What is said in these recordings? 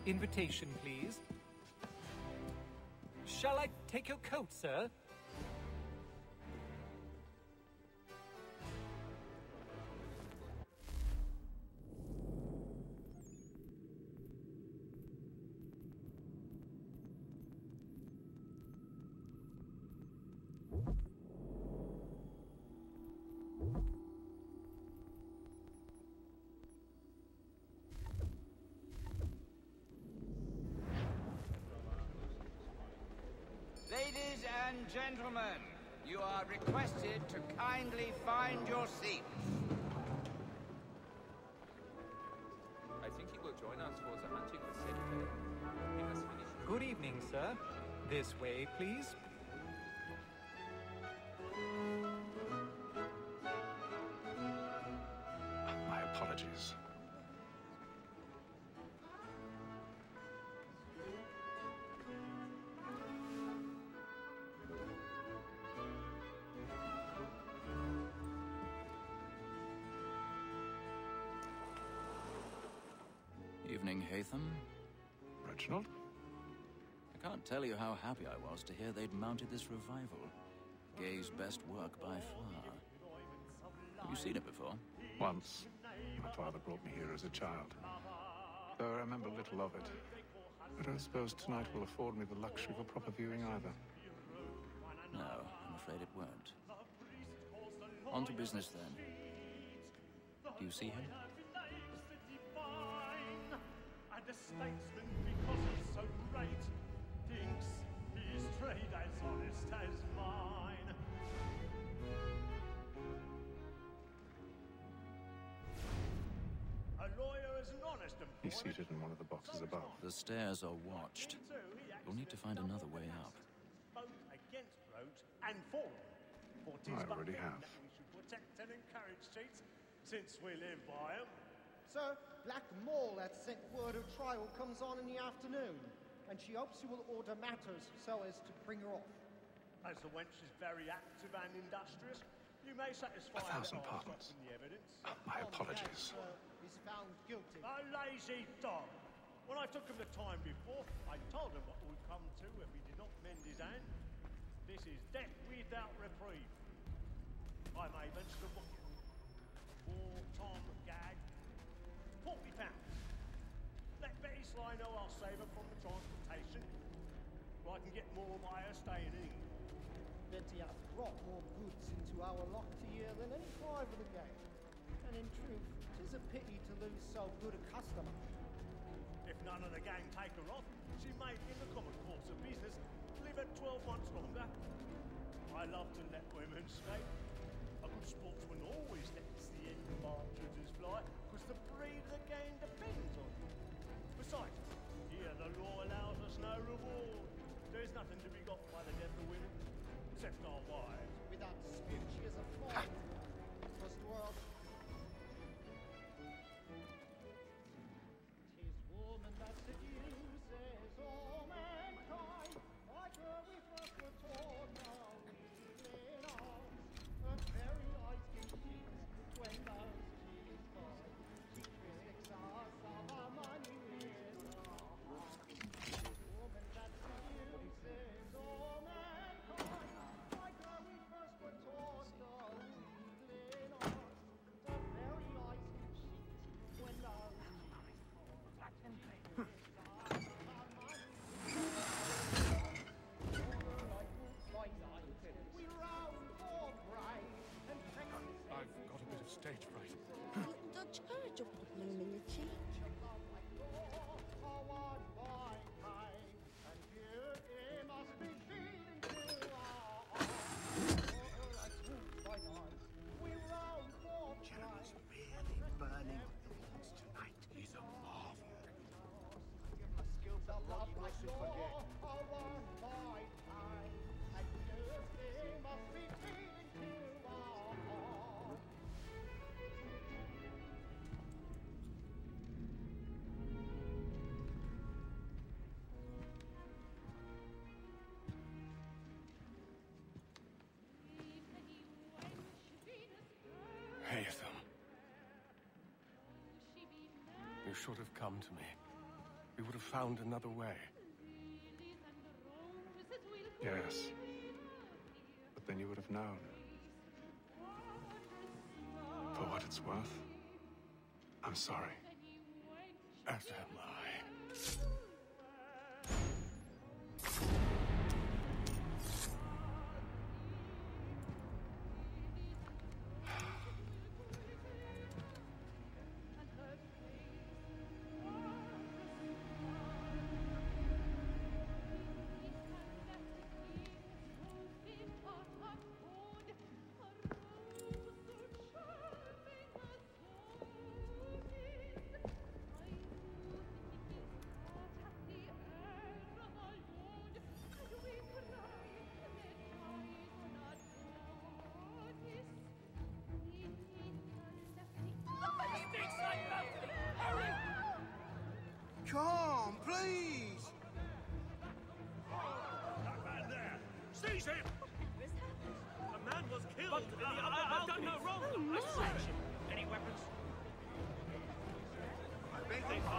Invitation, please. Shall I take your coat, sir? Ladies and gentlemen, you are requested to kindly find your seats. I think he will join us for the hunting facility. He has finished. Good evening, sir. This way, please. My apologies. Evening, Haytham. Reginald? I can't tell you how happy I was to hear they'd mounted this revival. Gay's best work by far. Have you seen it before? Once. My father brought me here as a child. Though I remember little of it. I don't suppose tonight will afford me the luxury of a proper viewing either. No, I'm afraid it won't. On to business then. Do you see him? And a statesman because he's so great thinks his trade as honest as mine. A lawyer is an honest employment. He's seated in one of the boxes above. The stairs are watched. You'll need to find another way up. Both against roads and for them. For 'tis I but already then have. that we should protect and encourage cheats, since we live by 'em. Sir, Black Mole had sent word her trial comes on in the afternoon, and she hopes you will order matters so as to bring her off. As the wench is very active and industrious, you may satisfy her 1,000 eyes pardons. from the evidence. My apologies. Is found guilty. A lazy dog. When I took him the time before, I told him what would come to if he did not mend his hand. This is death without reprieve. I may venture to book it. For Tom Gag, £40. Let Betty Sly know I'll save her from the transportation, or I can get more by her staying in. Betty hath brought more goods into our locked year than any five of the game. And in truth, 'tis a pity to lose so good a customer. If none of the gang take her off, she may, in the common course of business, live at 12 months longer. I love to let women skate. A good sportsman always lets the end of partridges fly, because the breed of the game depends on it. Besides, here the law allows us no reward. There's nothing to be got by the death of women, except our wives. Without dispute, she is a fly. Was the world. 'Tis woman that seduces all mankind. Like her we first were taught, now we in arms. Her very eyes give cheats when those she is born. She tricks us of our money with her heart. 'Tis woman that seduces all mankind. Like her we first were taught, now we in arms. Her very eyes give cheats when those she is born. I've got a bit of stage fright. Dutch courage will put bloom in your cheek. General's really burning up the walls tonight. He's a marvel. Skills are lovely to forget. Must be feeding to our heart. Haytham. You should have come to me. we would have found another way. Yes. But then you would have known. For what it's worth, I'm sorry. As am I. Come, please! That man there! Seize him! A man was killed in the I've done no wrong! Any weapons?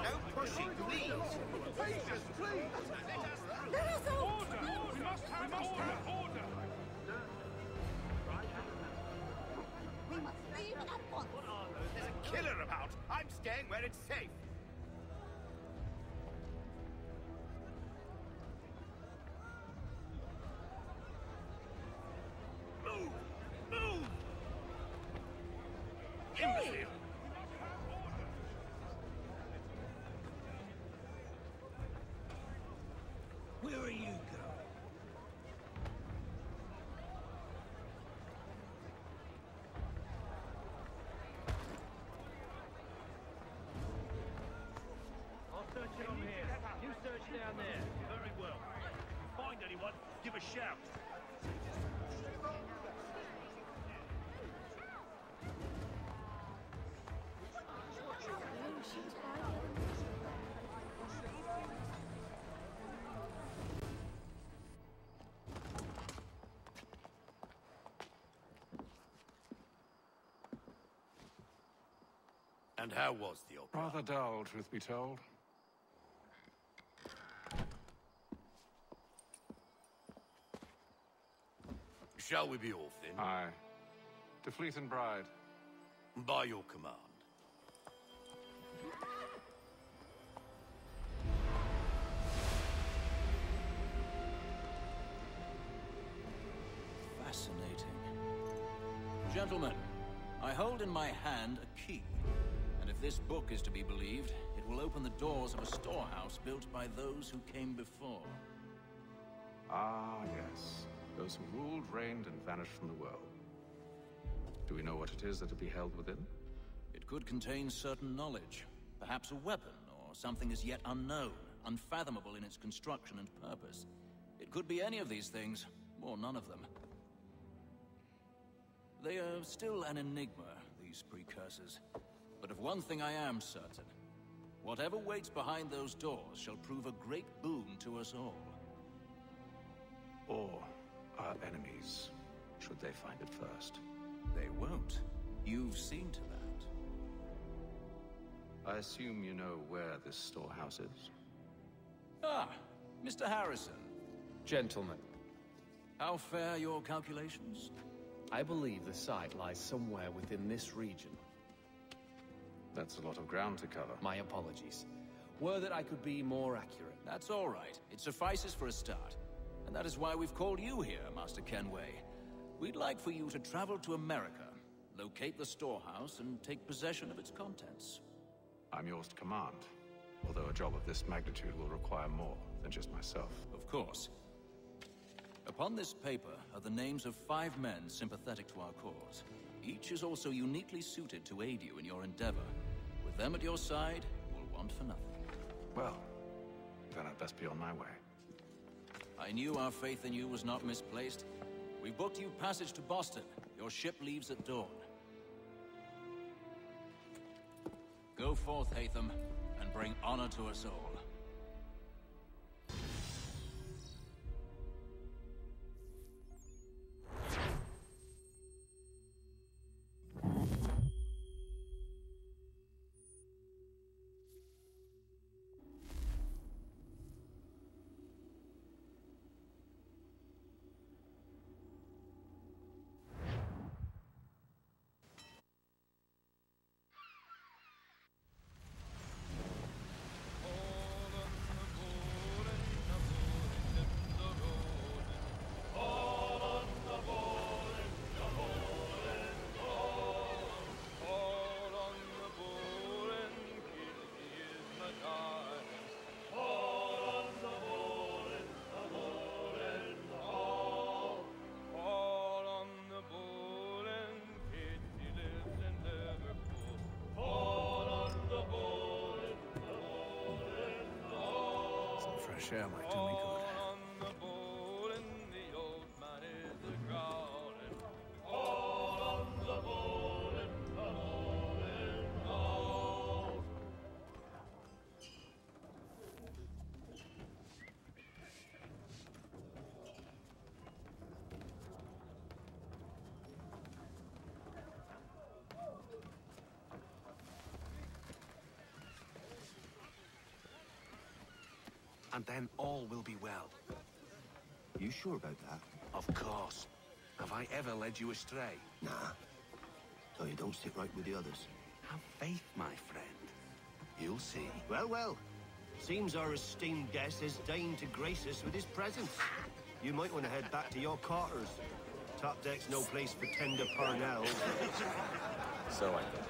No pushing, please! Patience, please! Let us out! Order! We must have order! We must leave at once. There's a killer about! I'm staying where it's safe! Move! Move! Imbecile! Where are you going? I'll search it on here. You search down there. Very well. If you find anyone, give a shout. And how was the opera? Rather dull, truth be told. Shall we be off then? Aye. To Fleet and Bride. By your command. Fascinating. Gentlemen, I hold in my hand a key. And if this book is to be believed, it will open the doors of a storehouse built by those who came before. Ah, yes. Those who ruled, reigned, and vanished from the world. Do we know what it is that will be held within? It could contain certain knowledge. Perhaps a weapon, or something as yet unknown, unfathomable in its construction and purpose. It could be any of these things, or none of them. They are still an enigma, these precursors. But of one thing I am certain. Whatever waits behind those doors shall prove a great boon to us all. Or our enemies, should they find it first. They won't. You've seen to that. I assume you know where this storehouse is? Ah, Mr. Harrison. Gentlemen, How fare your calculations? I believe the site lies somewhere within this region. That's a lot of ground to cover. My apologies. Were that I could be more accurate. That's all right. It suffices for a start. And that is why we've called you here, Master Kenway. We'd like for you to travel to America, locate the storehouse, and take possession of its contents. I'm yours to command, although a job of this magnitude will require more than just myself. Of course. Upon this paper are the names of 5 men sympathetic to our cause. Each is also uniquely suited to aid you in your endeavor. With them at your side, you'll want for nothing. Well, then I'd best be on my way. I knew our faith in you was not misplaced. We booked you passage to Boston. Your ship leaves at dawn. Go forth, Hatham, and bring honor to us all. air might do me good. And then all will be well. You sure about that? Of course. Have I ever led you astray? Nah. So you don't sit right with the others. Have faith, my friend. You'll see. Well, well. Seems our esteemed guest has deigned to grace us with his presence. You might want to head back to your quarters. Top deck's no place for tender Parnells. So I thought.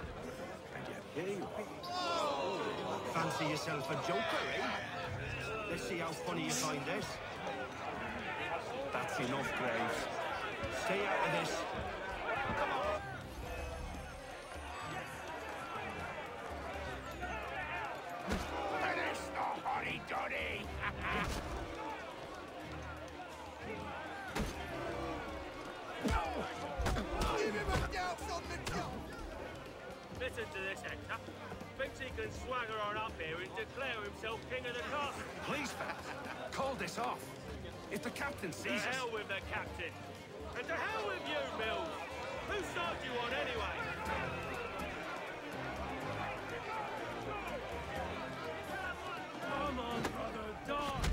And yet here you are. Fancy yourself a joker, eh? Let's see how funny you find this. That's enough, Graves. Stay out of this. Finish the hotty-dotty! Give him a douse on the top! Listen to this, Hector. Thinks he can swagger on up here and declare himself king of the castle. Please, Fat. Call this off. If the captain To sees us... hell with the captain. And to hell with you, Mills. Who started you on anyway? Come on, brother, die.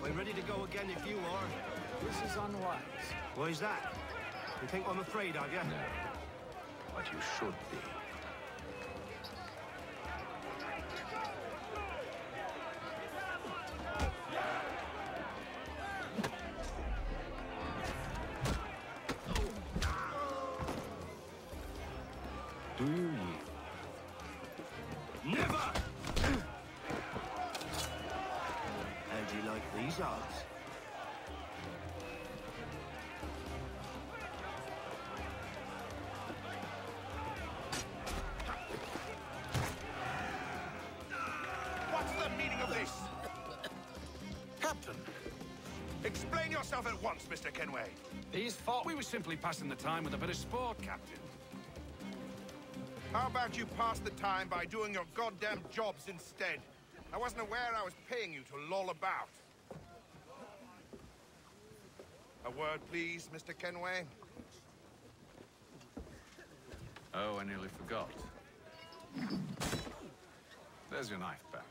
We're ready to go again if you are. This is unwise. Why is that? You think I'm afraid of you? No. But you should be. Do you yield? Never! How'd you like these odds? What's the meaning of this? Captain, Explain yourself at once, Mr. Kenway. these thought we were simply passing the time with a bit of sport, Captain. How about you pass the time by doing your goddamn jobs instead? I wasn't aware I was paying you to loll about. A word, please, Mr. Kenway. Oh, I nearly forgot. There's your knife, Beth.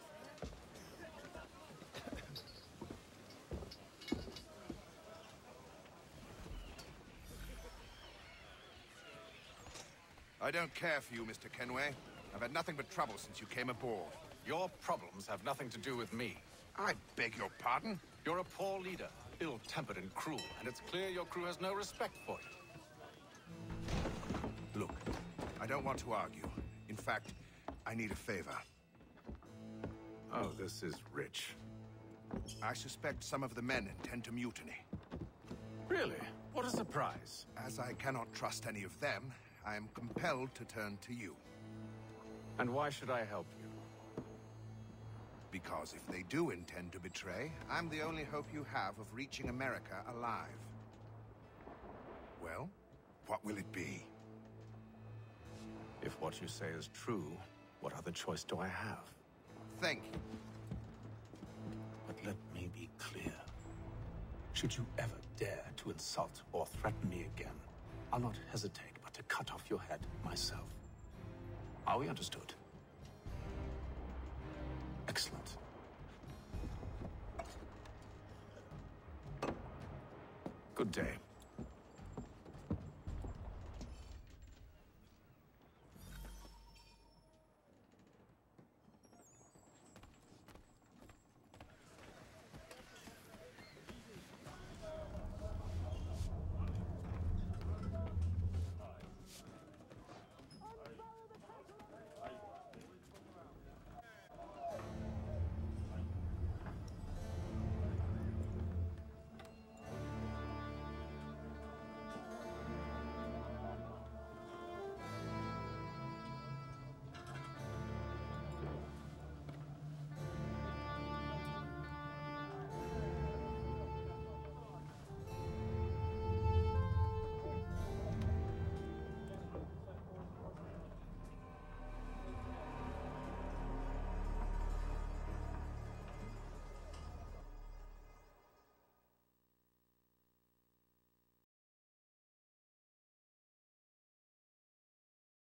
I don't care for you, Mr. Kenway. I've had nothing but trouble since you came aboard. Your problems have nothing to do with me. I beg your pardon? You're a poor leader, ill-tempered and cruel, and it's clear your crew has no respect for you. Look, I don't want to argue. In fact, I need a favor. Oh, this is rich. I suspect some of the men intend to mutiny. Really? What a surprise. As I cannot trust any of them, I am compelled to turn to you. And why should I help you? Because if they do intend to betray, I'm the only hope you have of reaching America alive. Well, what will it be? If what you say is true, what other choice do I have? Thank you. But let me be clear. Should you ever dare to insult or threaten me again, I'll not hesitate but to cut off your head myself. Are we understood? Excellent. Good day.